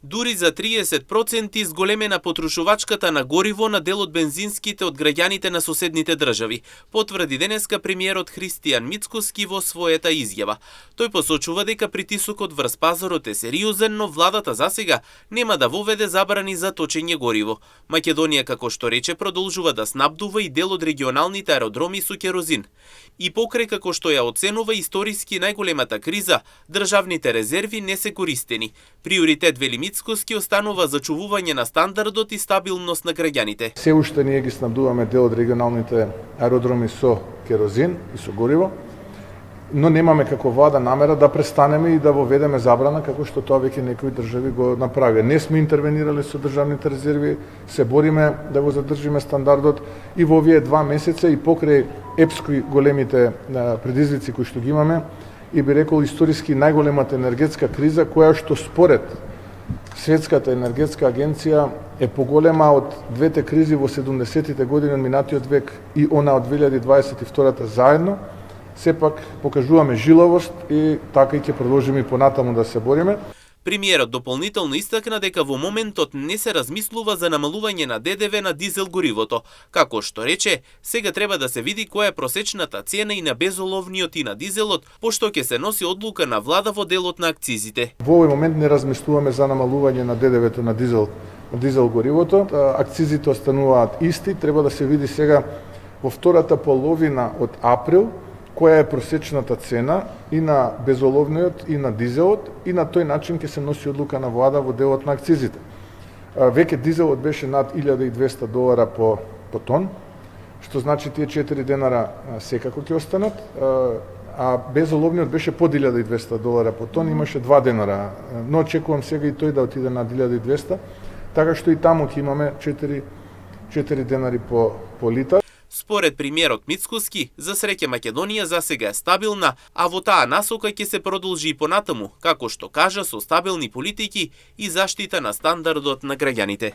Дури за 30% зголемена потрошувачката на гориво на дел од бензинските од граѓаните на соседните држави, потврди денеска премиерот Христијан Мицкоски во својата изјава. Тој посочува дека притисокот врз пазарот е сериозен, но владата засега нема да воведе забрани за точење гориво. Македонија, како што рече, продолжува да снабдува и дел од регионалните аеродроми со керозин. И покрај како што ја оценува историски најголемата криза, државните резерви не се користени. Приоритет, вели Мицкоски, останува зачувување на стандардот и стабилност на граѓаните. Се уште ние ги снабдуваме дел од регионалните аеродроми со керозин и со гориво, но немаме како влада намера да престанеме и да воведеме забрана како што тоа веќе некои држави го направија. Не сме интервенирале со државните резерви, се бориме да го задржиме стандардот и во овие 2 месеца и покрај епски големите предизвици кои што ги имаме, и би рекол историски најголемата енергетска криза, која што според Светската енергетска агенција е поголема од двете кризи во 70-тите години од минатиот век и она од 2022 заедно, сепак покажуваме жилавост и така и ќе продолжиме и понатаму да се бориме. Премиерот дополнително истакна дека во моментот не се размислува за намалување на ДДВ на дизел горивото. Како што рече, сега треба да се види која е просечната цена и на безоловниот и на дизелот, пошто ќе се носи одлука на влада во делот на акцизите. Во овој момент не размислуваме за намалување на ДДВ-то на дизел горивото. Акцизите остануваат исти, треба да се види сега во втората половина од април која е просечната цена и на безоловниот и на дизелот, и на тој начин ќе се носи одлука на влада во делот на акцизите. Веќе дизелот беше над $1,200 по тон, што значи тие 4 денара секако ќе останат, а безоловниот беше под $1,200 по тон, имаше 2 денара, но очекувам сега и тој да отиде над 1,200, така што и таму ќе имаме 4 денари по литар. Според премиерот Мицкоски, за среќа Македонија засега е стабилна, а во таа насока ќе се продолжи и понатаму, како што кажа, со стабилни политики и заштита на стандардот на граѓаните.